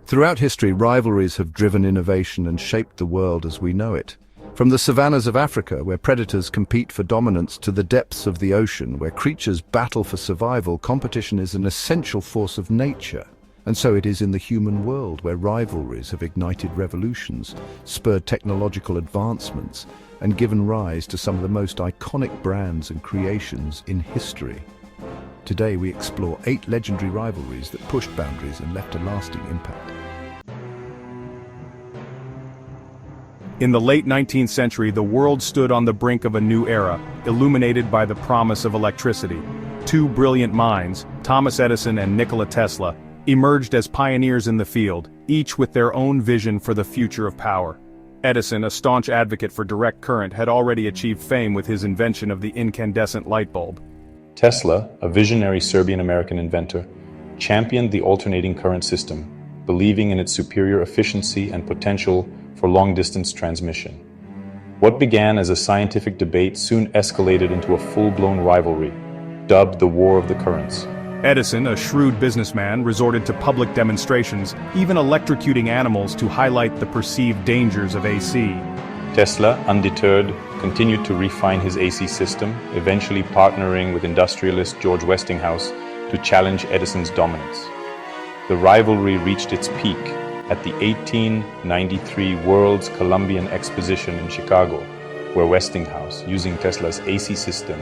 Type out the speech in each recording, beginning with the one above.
Throughout history, rivalries have driven innovation and shaped the world as we know it. From the savannas of Africa, where predators compete for dominance, to the depths of the ocean, where creatures battle for survival, competition is an essential force of nature. And so it is in the human world, where rivalries have ignited revolutions, spurred technological advancements, and given rise to some of the most iconic brands and creations in history. Today we explore 8 legendary rivalries that pushed boundaries and left a lasting impact. In the late 19th century, the world stood on the brink of a new era, illuminated by the promise of electricity. 2 brilliant minds, Thomas Edison and Nikola Tesla, emerged as pioneers in the field, each with their own vision for the future of power. Edison, a staunch advocate for direct current, had already achieved fame with his invention of the incandescent light bulb. Tesla, a visionary Serbian-American inventor, championed the alternating current system, believing in its superior efficiency and potential for long-distance transmission. What began as a scientific debate soon escalated into a full-blown rivalry, dubbed the War of the Currents. Edison, a shrewd businessman, resorted to public demonstrations, even electrocuting animals to highlight the perceived dangers of AC. Tesla, undeterred, continued to refine his AC system, eventually partnering with industrialist George Westinghouse to challenge Edison's dominance. The rivalry reached its peak at the 1893 World's Columbian Exposition in Chicago, where Westinghouse, using Tesla's AC system,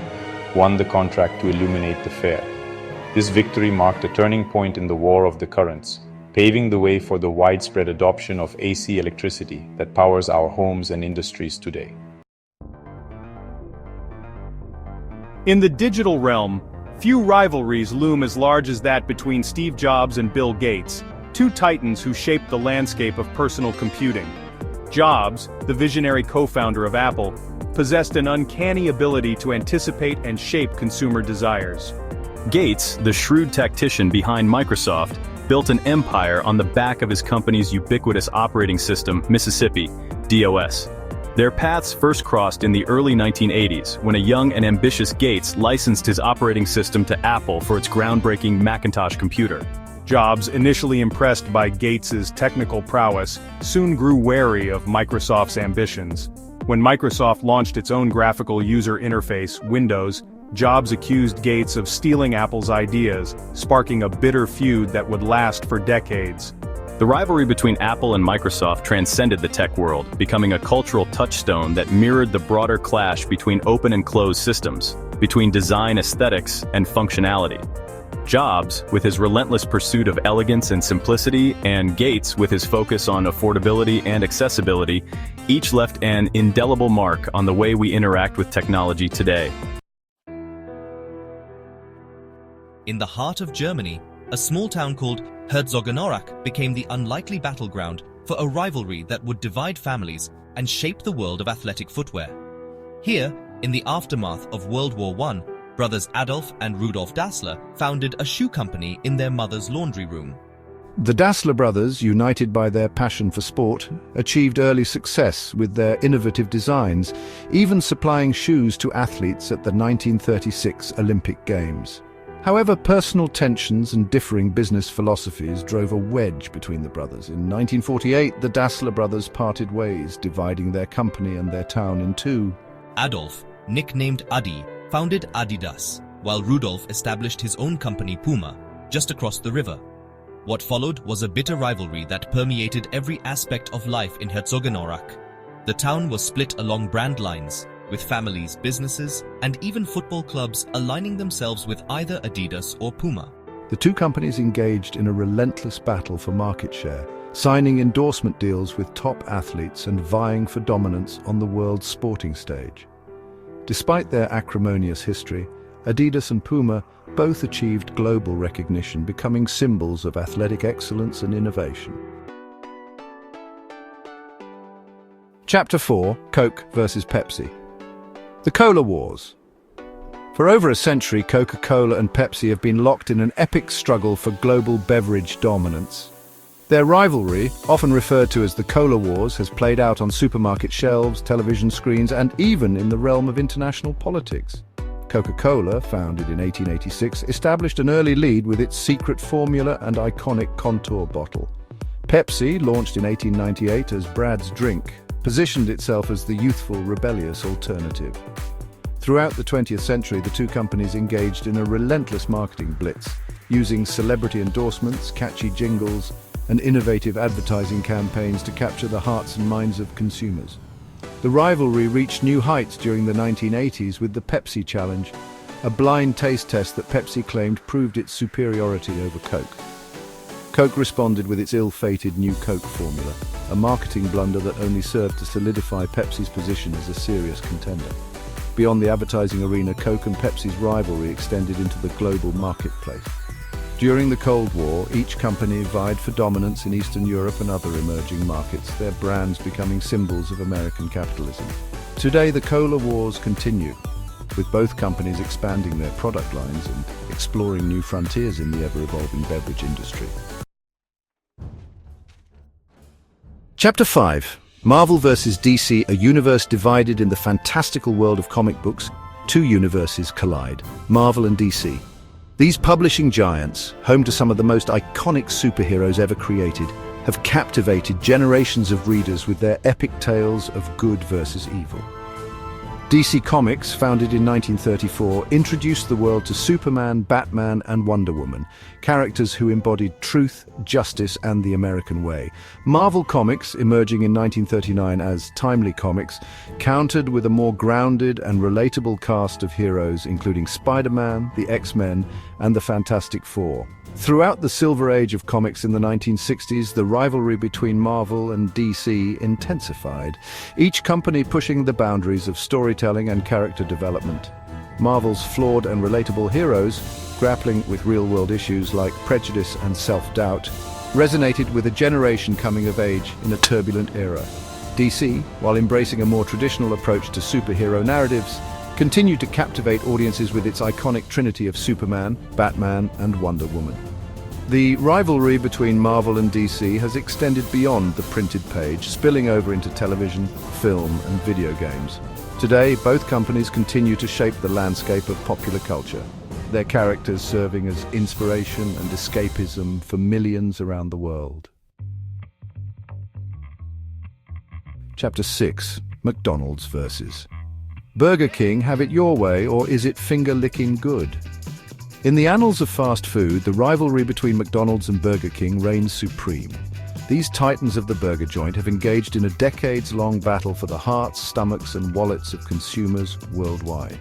won the contract to illuminate the fair. This victory marked a turning point in the War of the Currents, paving the way for the widespread adoption of AC electricity that powers our homes and industries today. In the digital realm, few rivalries loom as large as that between Steve Jobs and Bill Gates, 2 titans who shaped the landscape of personal computing. Jobs, the visionary co-founder of Apple, possessed an uncanny ability to anticipate and shape consumer desires. Gates, the shrewd tactician behind Microsoft, built an empire on the back of his company's ubiquitous operating system, Mississippi, DOS. Their paths first crossed in the early 1980s, when a young and ambitious Gates licensed his operating system to Apple for its groundbreaking Macintosh computer. Jobs, initially impressed by Gates's technical prowess, soon grew wary of Microsoft's ambitions. When Microsoft launched its own graphical user interface, Windows, Jobs accused Gates of stealing Apple's ideas, sparking a bitter feud that would last for decades. The rivalry between Apple and Microsoft transcended the tech world, becoming a cultural touchstone that mirrored the broader clash between open and closed systems, between design aesthetics and functionality. Jobs, with his relentless pursuit of elegance and simplicity, and Gates, with his focus on affordability and accessibility, each left an indelible mark on the way we interact with technology today. In the heart of Germany, a small town called Herzogenaurach became the unlikely battleground for a rivalry that would divide families and shape the world of athletic footwear. Here, in the aftermath of World War I, brothers Adolf and Rudolf Dassler founded a shoe company in their mother's laundry room. The Dassler brothers, united by their passion for sport, achieved early success with their innovative designs, even supplying shoes to athletes at the 1936 Olympic Games. However, personal tensions and differing business philosophies drove a wedge between the brothers. In 1948, the Dassler brothers parted ways, dividing their company and their town in 2. Adolf, nicknamed Adi, founded Adidas, while Rudolf established his own company Puma, just across the river. What followed was a bitter rivalry that permeated every aspect of life in Herzogenaurach. The town was split along brand lines, with families, businesses, and even football clubs aligning themselves with either Adidas or Puma. The 2 companies engaged in a relentless battle for market share, signing endorsement deals with top athletes and vying for dominance on the world's sporting stage. Despite their acrimonious history, Adidas and Puma both achieved global recognition, becoming symbols of athletic excellence and innovation. Chapter 4: Coke versus Pepsi. The Cola Wars. For over a century, Coca-Cola and Pepsi have been locked in an epic struggle for global beverage dominance. Their rivalry, often referred to as the Cola Wars, has played out on supermarket shelves, television screens, and even in the realm of international politics. Coca-Cola, founded in 1886, established an early lead with its secret formula and iconic contour bottle. Pepsi, launched in 1898 as Brad's Drink, positioned itself as the youthful, rebellious alternative. Throughout the 20th century, the two companies engaged in a relentless marketing blitz, using celebrity endorsements, catchy jingles, and innovative advertising campaigns to capture the hearts and minds of consumers. The rivalry reached new heights during the 1980s with the Pepsi Challenge, a blind taste test that Pepsi claimed proved its superiority over Coke. Coke responded with its ill-fated new Coke formula, a marketing blunder that only served to solidify Pepsi's position as a serious contender. Beyond the advertising arena, Coke and Pepsi's rivalry extended into the global marketplace. During the Cold War, each company vied for dominance in Eastern Europe and other emerging markets, their brands becoming symbols of American capitalism. Today, the Cola Wars continue, with both companies expanding their product lines and exploring new frontiers in the ever-evolving beverage industry. Chapter 5. Marvel vs. DC, a universe divided in the fantastical world of comic books. Two universes collide, Marvel and DC. These publishing giants, home to some of the most iconic superheroes ever created, have captivated generations of readers with their epic tales of good versus evil. DC Comics, founded in 1934, introduced the world to Superman, Batman, and Wonder Woman, characters who embodied truth, justice, and the American way. Marvel Comics, emerging in 1939 as Timely Comics, countered with a more grounded and relatable cast of heroes, including Spider-Man, the X-Men, and the Fantastic Four. Throughout the Silver Age of comics in the 1960s, the rivalry between Marvel and DC intensified, each company pushing the boundaries of storytelling and character development. Marvel's flawed and relatable heroes, grappling with real-world issues like prejudice and self-doubt, resonated with a generation coming of age in a turbulent era. DC, while embracing a more traditional approach to superhero narratives, continued to captivate audiences with its iconic trinity of Superman, Batman, and Wonder Woman. The rivalry between Marvel and DC has extended beyond the printed page, spilling over into television, film, and video games. Today, both companies continue to shape the landscape of popular culture, their characters serving as inspiration and escapism for millions around the world. Chapter 6. McDonald's vs. Burger King, have it your way, or is it finger-licking good? In the annals of fast food, the rivalry between McDonald's and Burger King reigns supreme. These titans of the burger joint have engaged in a decades-long battle for the hearts, stomachs, and wallets of consumers worldwide.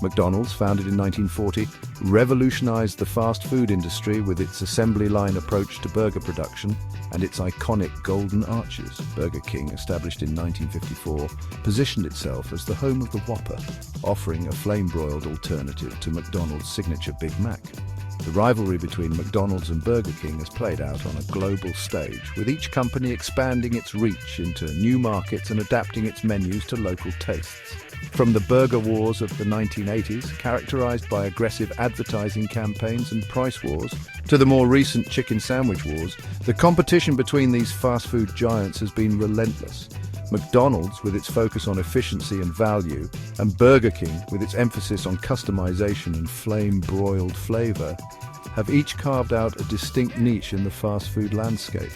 McDonald's, founded in 1940, revolutionized the fast food industry with its assembly line approach to burger production and its iconic golden arches. Burger King, established in 1954, positioned itself as the home of the Whopper, offering a flame-broiled alternative to McDonald's signature Big Mac. The rivalry between McDonald's and Burger King has played out on a global stage, with each company expanding its reach into new markets and adapting its menus to local tastes. From the burger wars of the 1980s, characterized by aggressive advertising campaigns and price wars, to the more recent chicken sandwich wars, the competition between these fast food giants has been relentless. McDonald's, with its focus on efficiency and value, and Burger King, with its emphasis on customization and flame-broiled flavor, have each carved out a distinct niche in the fast food landscape.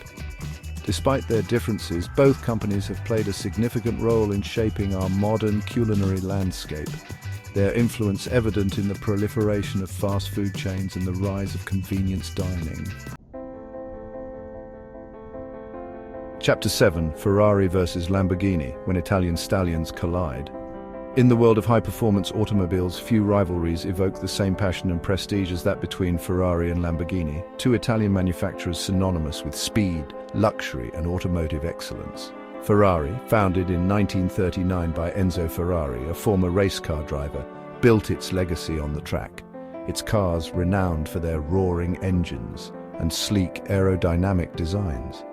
Despite their differences, both companies have played a significant role in shaping our modern culinary landscape, their influence evident in the proliferation of fast food chains and the rise of convenience dining. Chapter 7. Ferrari vs. Lamborghini, when Italian stallions collide. In the world of high-performance automobiles, few rivalries evoke the same passion and prestige as that between Ferrari and Lamborghini, two Italian manufacturers synonymous with speed, luxury, and automotive excellence. Ferrari, founded in 1939 by Enzo Ferrari, a former race car driver, built its legacy on the track. Its cars renowned for their roaring engines and sleek aerodynamic designs.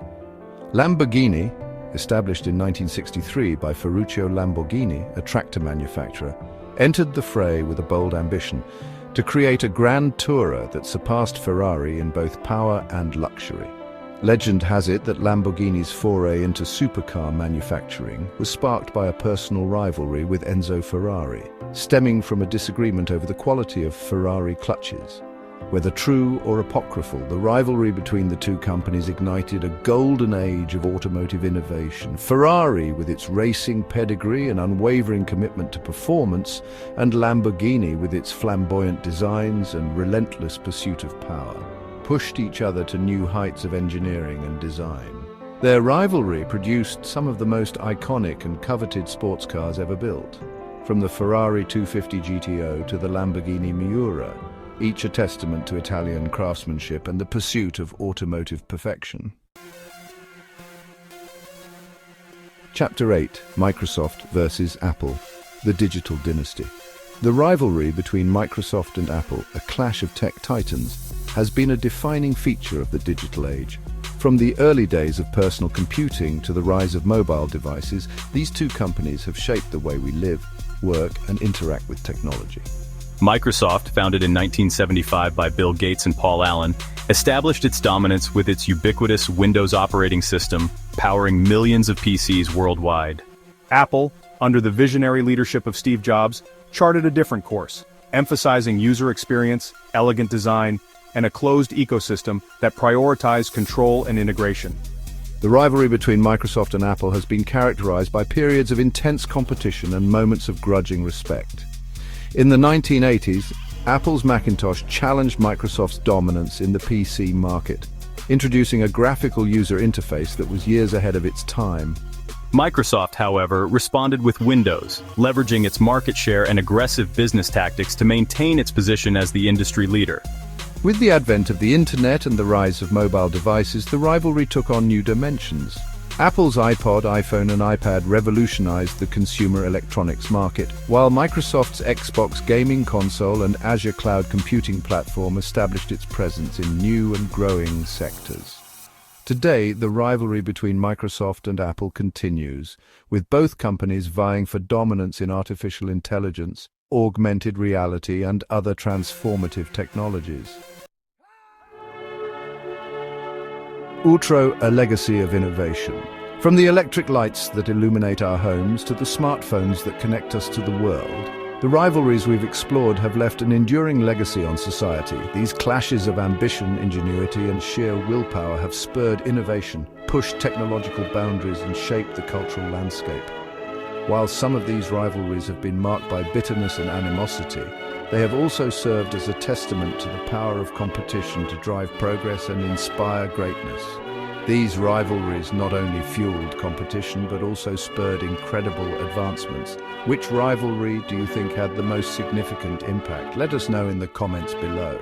Lamborghini, established in 1963 by Ferruccio Lamborghini, a tractor manufacturer, entered the fray with a bold ambition to create a grand tourer that surpassed Ferrari in both power and luxury. Legend has it that Lamborghini's foray into supercar manufacturing was sparked by a personal rivalry with Enzo Ferrari, stemming from a disagreement over the quality of Ferrari clutches. Whether true or apocryphal, the rivalry between the two companies ignited a golden age of automotive innovation. Ferrari, with its racing pedigree and unwavering commitment to performance, and Lamborghini, with its flamboyant designs and relentless pursuit of power, pushed each other to new heights of engineering and design. Their rivalry produced some of the most iconic and coveted sports cars ever built, from the Ferrari 250 GTO to the Lamborghini Miura, each a testament to Italian craftsmanship and the pursuit of automotive perfection. Chapter 8: Microsoft versus Apple, the Digital Dynasty. The rivalry between Microsoft and Apple, a clash of tech titans, has been a defining feature of the digital age. From the early days of personal computing to the rise of mobile devices, these two companies have shaped the way we live, work, and interact with technology. Microsoft, founded in 1975 by Bill Gates and Paul Allen, established its dominance with its ubiquitous Windows operating system, powering millions of PCs worldwide. Apple, under the visionary leadership of Steve Jobs, charted a different course, emphasizing user experience, elegant design, and a closed ecosystem that prioritized control and integration. The rivalry between Microsoft and Apple has been characterized by periods of intense competition and moments of grudging respect. In the 1980s, Apple's Macintosh challenged Microsoft's dominance in the PC market, introducing a graphical user interface that was years ahead of its time. Microsoft, however, responded with Windows, leveraging its market share and aggressive business tactics to maintain its position as the industry leader. With the advent of the internet and the rise of mobile devices, the rivalry took on new dimensions. Apple's iPod, iPhone, and iPad revolutionized the consumer electronics market, while Microsoft's Xbox gaming console and Azure cloud computing platform established its presence in new and growing sectors. Today, the rivalry between Microsoft and Apple continues, with both companies vying for dominance in artificial intelligence, augmented reality, and other transformative technologies. Ultra, a legacy of innovation. From the electric lights that illuminate our homes to the smartphones that connect us to the world, the rivalries we've explored have left an enduring legacy on society. These clashes of ambition, ingenuity, and sheer willpower have spurred innovation, pushed technological boundaries, and shaped the cultural landscape. While some of these rivalries have been marked by bitterness and animosity, they have also served as a testament to the power of competition to drive progress and inspire greatness. These rivalries not only fueled competition but also spurred incredible advancements. Which rivalry do you think had the most significant impact? Let us know in the comments below.